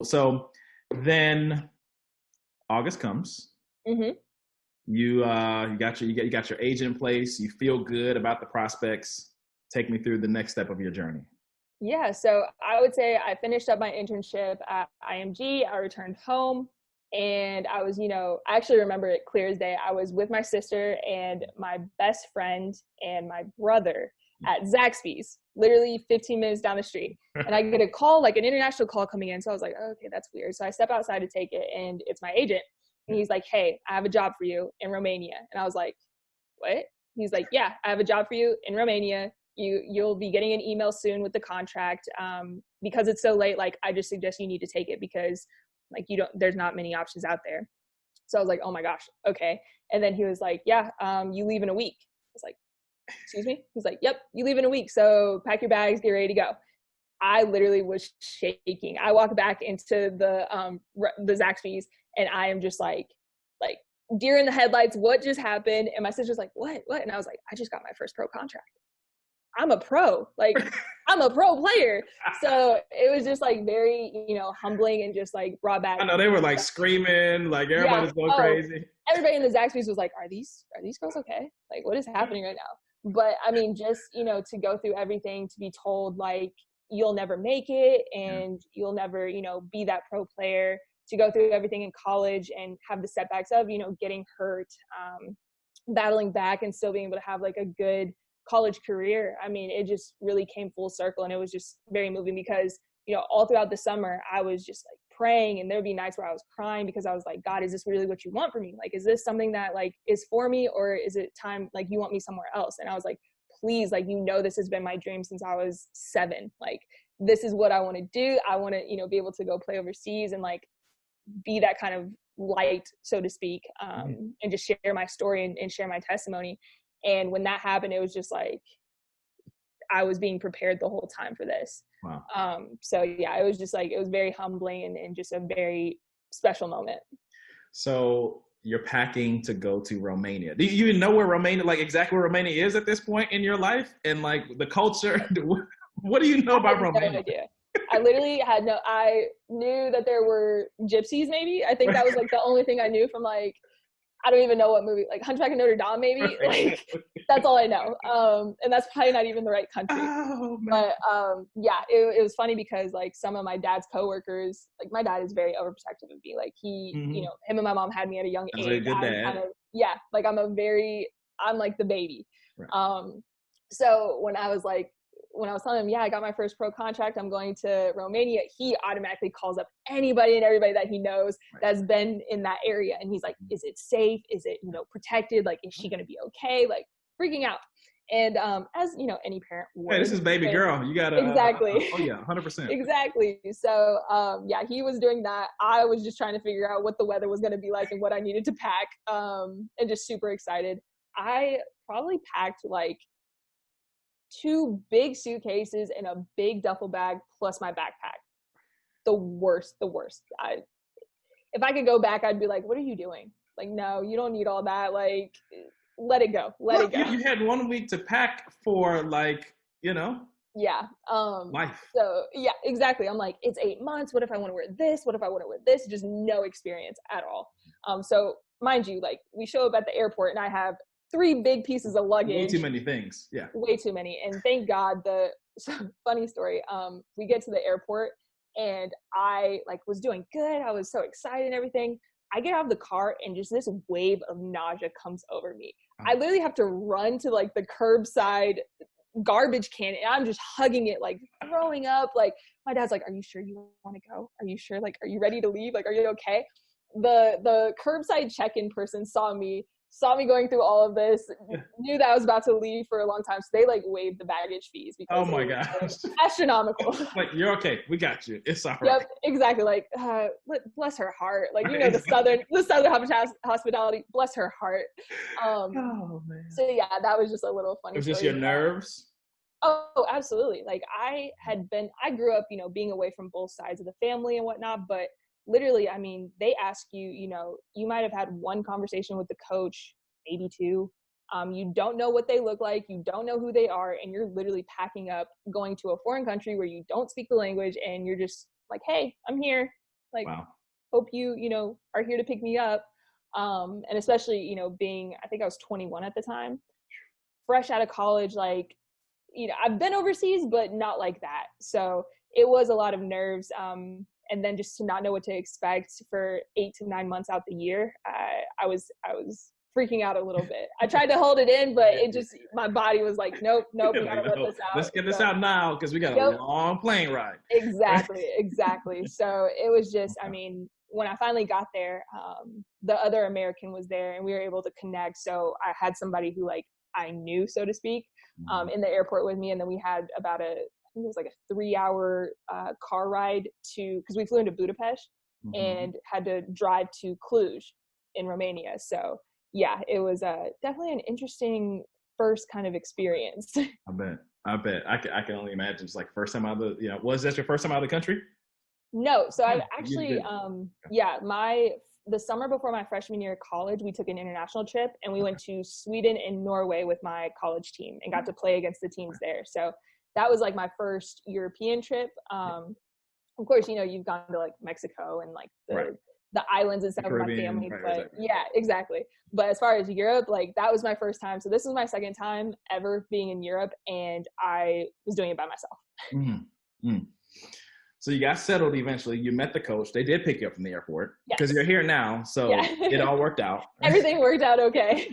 So then August comes. Hmm. You got your agent in place. You feel good about the prospects. Take me through the next step of your journey. Yeah, so I would say I finished up my internship at IMG. I returned home and I was, I actually remember it clear as day. I was with my sister and my best friend and my brother at Zaxby's, literally 15 minutes down the street. And I get a call, like an international call coming in. So I was like, oh, okay, that's weird. So I step outside to take it and it's my agent. And he's like, hey, I have a job for you in Romania. And I was like, what? He's like, yeah, I have a job for you in Romania. You'll be getting an email soon with the contract. Because it's so late, like I just suggest you need to take it because like there's not many options out there. So I was like, oh my gosh, okay. And then he was like, yeah, you leave in a week. I was like, excuse me? He's like, yep, you leave in a week. So pack your bags, get ready to go. I literally was shaking. I walked back into the Zaxby's and I am just like deer in the headlights. What just happened? And my sister's like, what? And I was like, I just got my first pro contract. I'm a pro, like I'm a pro player. So it was just like very, humbling and just like brought back. I know they were like screaming, like everybody's going crazy. Everybody in the Zaxby's was like, are these girls okay? Like what is happening right now? But I mean, just, to go through everything, to be told like you'll never make it and you'll never, be that pro player, to go through everything in college and have the setbacks of, getting hurt, battling back and still being able to have like a good college career. I mean, it just really came full circle and it was just very moving because, all throughout the summer, I was just like praying and there'd be nights where I was crying because I was like, God, is this really what you want for me? Like, is this something that like is for me or is it time, like you want me somewhere else? And I was like, please, like, this has been my dream since I was 7. Like, this is what I want to do. I want to, be able to go play overseas and like be that kind of light, so to speak, and just share my story and share my testimony. And when that happened, it was just like I was being prepared the whole time for this. Wow. So yeah, it was just like, it was very humbling and just a very special moment. So you're packing to go to Romania. Do you even know where Romania, like exactly where Romania is at this point in your life and like the culture? What do you know about Romania? No idea. I knew that there were gypsies maybe. I think that was like the only thing I knew from like, I don't even know what movie, like Hunchback of Notre Dame maybe. Like that's all I know. And that's probably not even the right country. Oh, but yeah, it was funny because like some of my dad's coworkers, like my dad is very overprotective of me. Like he, him and my mom had me at a young age. A good dad. Like I'm like the baby. Right. So when I was telling him, yeah, I got my first pro contract, I'm going to Romania, he automatically calls up anybody and everybody that he knows that's been in that area. And he's like, is it safe? Is it, protected? Like, is she going to be okay? Like freaking out. And as, any parent would. Hey, this is baby girl. You got to. Exactly. Oh, yeah, 100%. Exactly. So, yeah, he was doing that. I was just trying to figure out what the weather was going to be like and what I needed to pack, and just super excited. I probably packed like 2 big suitcases and a big duffel bag plus my backpack. The worst. If I could go back, I'd be like, what are you doing? Like, no, you don't need all that. Like, let it go. Let it go. You had 1 week to pack for like, Yeah. life. So yeah, exactly. I'm like, it's 8 months. What if I want to wear this? What if I want to wear this? Just no experience at all. So mind you, like we show up at the airport and I have 3 big pieces of luggage. Way too many things. Yeah. Way too many. And thank God funny story. We get to the airport and I like was doing good. I was so excited and everything. I get out of the car and just this wave of nausea comes over me. I literally have to run to like the curbside garbage can and I'm just hugging it, like throwing up. Like my dad's like, are you sure you want to go? Are you sure? Like, are you ready to leave? Like, are you okay? The curbside check-in person saw me going through all of this, knew that I was about to leave for a long time. So they like waived the baggage fees because oh my gosh, astronomical. Like, you're okay. We got you. It's all right. Yep, exactly. Like, bless her heart. Like, the southern hospitality, bless her heart. Oh man. So yeah, that was just a little funny. It was just your nerves. Oh, absolutely. Like I grew up, being away from both sides of the family and whatnot, but literally, I mean, they ask you, you might have had 1 conversation with the coach, maybe 2. You don't know what they look like. You don't know who they are. And you're literally packing up, going to a foreign country where you don't speak the language. And you're just like, hey, I'm here. Like, Wow. hope you are here to pick me up. And especially, being, I think I was 21 at the time, fresh out of college, like, I've been overseas, but not like that. So it was a lot of nerves. And then just to not know what to expect for 8 to 9 months out the year, I was freaking out a little bit. I tried to hold it in, but my body was like, nope, we gotta let this out. Let's get this out now, because we got a long plane ride. Exactly. So it was just, I mean, when I finally got there, the other American was there and we were able to connect. So I had somebody who like I knew, so to speak, in the airport with me. And then we had about I think it was like a 3-hour car ride because we flew into Budapest and had to drive to Cluj in Romania. So yeah, it was definitely an interesting first kind of experience. I bet. I can only imagine. It's like first time out of the, was that your first time out of the country? No. So I've actually, the summer before my freshman year of college, we took an international trip and we went to Sweden and Norway with my college team and got to play against the teams there. So that was like my first European trip. Of course, you've gone to like Mexico and like the islands and stuff with my family, but yeah, exactly. But as far as Europe, like that was my first time. So this was my second time ever being in Europe, and I was doing it by myself. So you got settled eventually. You met the coach. They did pick you up from the airport because you're here now. So it all worked out. Everything worked out okay.